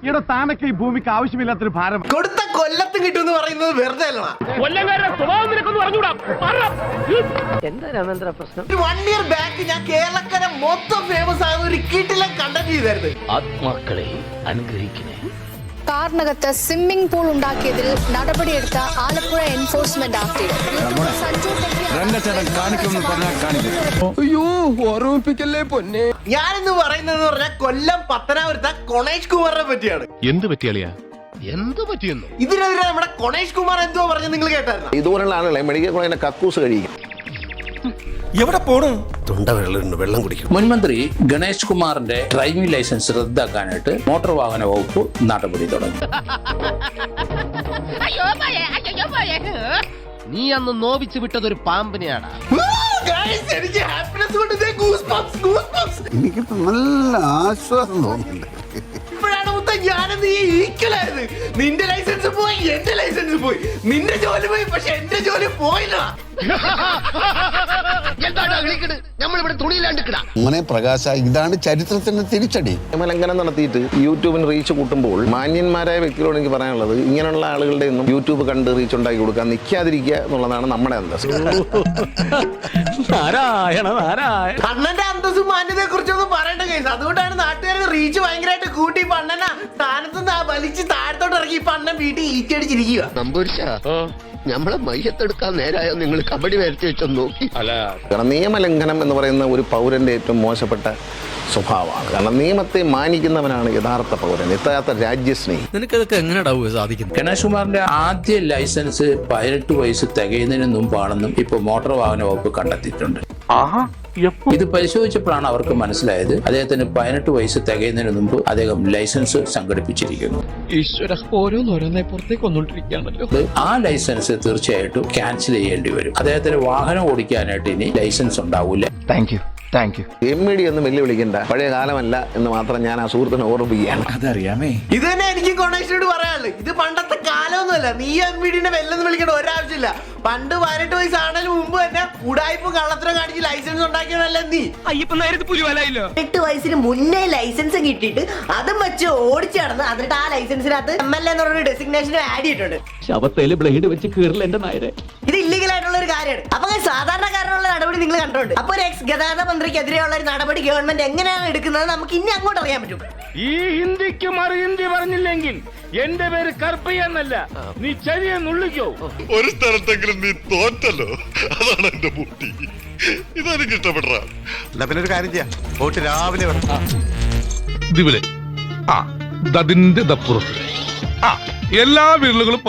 ഇവിടെ താനൊക്കെ ഈ ഭൂമിക്ക് ആവശ്യമില്ലാത്തൊരു ഭാരം കൊടുത്ത കൊല്ലത്ത് കിട്ടുമെന്ന് പറയുന്നത് വെറുതെ അല്ല. ഒരു 1 year ബാക്ക് ഞാൻ കേരളക്കര മൊത്തം ഫേമസ് ആയ ഒരു കിടിലൻ കണ്ടന്റ് ചെയ്തായിരുന്നു. ആത്മാക്കളെ അനുഗ്രഹിക്കണേ. കാറിനകത്ത് സ്വിമ്മിംഗ് പൂൾ ഉണ്ടാക്കിയതിൽ നടപടിയെടുത്ത ആലപ്പുഴ എൻഫോഴ്സ്മെന്റ് ആക്ട്. ഞാനിന്ന് പറയുന്നത് പറഞ്ഞാൽ കൊല്ലം പത്തനാപുരത്തെ കൊണേഷ് കുമാറിനെ പറ്റിയാണ്. എന്ത് പറ്റിയാളിയാ? എന്ത് പറ്റിയെന്നു? ഇതിനെതിരെ നമ്മുടെ കൊണേഷ് കുമാർ എന്തോ പറഞ്ഞു നിങ്ങൾ കേട്ടായിരുന്നു? ഇതുപോലുള്ള ആളുകളെ മെഡിക്കൽ കോളേജിന്റെ കക്കൂസ് കഴിയും. എവിടെ പോണു? വെള്ളം കുടിക്കും. മുൻമന്ത്രി ഗണേഷ് കുമാറിന്റെ ഡ്രൈവിംഗ് ലൈസൻസ് റദ്ദാക്കാനായിട്ട് മോട്ടോർ വാഹന വകുപ്പ് നടപടി തുടങ്ങി. നീ അന്ന് നോവിച്ചു വിട്ടതൊരു പാമ്പിനെയാണ്. എനിക്ക് ഹാപ്പിനെസ് കൊണ്ട് എനിക്കിപ്പോ നല്ല ആശ്വാസം തോന്നുന്നുണ്ട്. ഇപ്പോഴാണ് മുത്തം ഞാനെന്ന് ഈക്വലായത്. നിന്റെ ലൈസൻസ് പോയി, എന്റെ ലൈസൻസ് പോയി. നിന്റെ ജോലി പോയി, പക്ഷെ എന്റെ ജോലി പോയില്ല. അങ്ങനെ പ്രകാശ, ഇതാണ് ചരിത്രത്തിന്റെ തിരിച്ചടി. നിയമലംഘനം നടത്തിയിട്ട് യൂട്യൂബിന് റീച്ച് കൂട്ടുമ്പോൾ മാന്യന്മാരായ വ്യക്തികളോട് എനിക്ക് പറയാനുള്ളത്, ഇങ്ങനെയുള്ള ആളുകളുടെ ഒന്നും യൂട്യൂബ് കണ്ട് റീച്ച് ഉണ്ടാക്കി കൊടുക്കാൻ നിൽക്കാതിരിക്കുക എന്നുള്ളതാണ് നമ്മുടെ അന്തസ്. അണ്ണന്റെ അന്തസ്സും മാന്യതയെ കുറിച്ചൊന്നും പറയേണ്ട കേസ്. അതുകൊണ്ടാണ് നാട്ടുകാരുടെ റീച്ച് ഭയങ്കരമായിട്ട് കൂട്ടി പണ്ണന സ്ഥാനത്ത് വലിച്ച് താഴത്തോട്ട് ഇറങ്ങി ഇപ്പൊ അണ്ണൻ വീട്ടിൽ ഈച്ചടിച്ചിരിക്കുക. നമ്മളെ മയ്യത്തെടുക്കാൻ നേരായോ നിങ്ങൾ കബഡി വരച്ച് വെച്ചോ നോക്കി. കാരണം നിയമലംഘനം എന്ന് പറയുന്ന ഒരു പൗരന്റെ ഏറ്റവും മോശപ്പെട്ട സ്വഭാവമാണ്. കാരണം നിയമത്തെ മാനിക്കുന്നവനാണ് യഥാർത്ഥ പൗരൻ, യഥാർത്ഥ രാജ്യസ്നേഹി. നിനക്കതൊക്കെ എങ്ങനെയാ സാധിക്കുന്നത്? ഗണേഷ് കുമാറിന്റെ ആദ്യ ലൈസൻസ് 18 വയസ്സ് തികയുന്നതിന് മുമ്പാണെന്നും ഇപ്പോൾ മോട്ടോർ വാഹന വകുപ്പ് കണ്ടെത്തിയിട്ടുണ്ട്. ഇത് പരിശോധിച്ചപ്പോഴാണ് അവർക്ക് മനസ്സിലായത് അദ്ദേഹത്തിന് 18 വയസ്സ് തികയുന്നതിന് മുമ്പ് അദ്ദേഹം ലൈസൻസ് സംഘടിപ്പിച്ചിരിക്കുന്നു. ആ ലൈസൻസ് തീർച്ചയായിട്ടും ക്യാൻസൽ ചെയ്യേണ്ടി വരും. അദ്ദേഹത്തിന് വാഹനം ഓടിക്കാനായിട്ട് ഇനി ലൈസൻസ് ഉണ്ടാവില്ല. MD ഒന്നും വെല്ലുവിളിക്കണ്ട, പഴയ കാലമല്ല എന്ന് മാത്രം ഞാൻ ആ സുഹൃത്തിനെ ഓർമ്മിക്കുകയാണ്. അതറിയാമേ. ഇത് തന്നെ എനിക്ക് കൊണേഷിനോട് പറയാനുള്ളത്. ഇത് പണ്ടത്തെ കാലമൊന്നുമല്ല. നീ MVDനെ വെല്ലെന്ന് വിളിക്കേണ്ട ഒരാവശ്യമില്ല. പണ്ട് 18 വയസ്സാണെങ്കിലും മുമ്പ് തന്നെ ഉടായ്പ കള്ളത്തരം കാണിച്ച് ലൈസൻസ് ഉണ്ടാക്കിയതല്ല നീ. 8 വയസ്സിന് മുന്നേ ലൈസൻസ് കിട്ടിയിട്ട് അതും വെച്ച് ഓടിച്ചു നടന്ന് എന്നിട്ട് ആ ലൈസൻസിനകത്ത് MLA എന്ന് പറഞ്ഞ ഡെസിഗ്നേഷനും ആഡ് ചെയ്തിട്ടുണ്ട്. ശവത്തേല് ബ്ലേഡ് വെച്ച് കീറില്ല എന്റെ നായരെ. ഇത് ഇല്ലീഗൽ ആയിട്ടുള്ള ഒരു കാര്യമാണ്. അപ്പൊ സാധാരണക്കാരനുള്ള നടപടി നിങ്ങൾ കണ്ടിട്ടുണ്ട്. അപ്പൊ ഒരു എക്സ് ഗതാഗത മന്ത്രിക്കെതിരെയുള്ള ഒരു നടപടി ഗവൺമെന്റ് എങ്ങനെയാണ് എടുക്കുന്നത് നമുക്ക് ഇനി അങ്ങോട്ട് അറിയാൻ പറ്റും. ഈ ഹിന്ദിക്ക് മറു ഹിന്ദി പറഞ്ഞില്ലെങ്കിൽ എന്റെ പേര് കർപ്പയെന്നല്ല, നീ ചെറിയെന്നുള്ളിക്കോ. ഒരു സ്ഥലത്തെങ്കിലും നീ തോറ്റല്ലോ, അതാണ് എന്റെ ബുദ്ധി. ഇതെനിക്ക് ഇഷ്ടപ്പെട്ട. പിന്നെ ഒരു കാര്യം ചെയ്യാം, പോയിട്ട് രാവിലെ ഇതിവിടെ അതിന്റെ ദപ്പുറത്ത് എല്ലാ വീടുകളും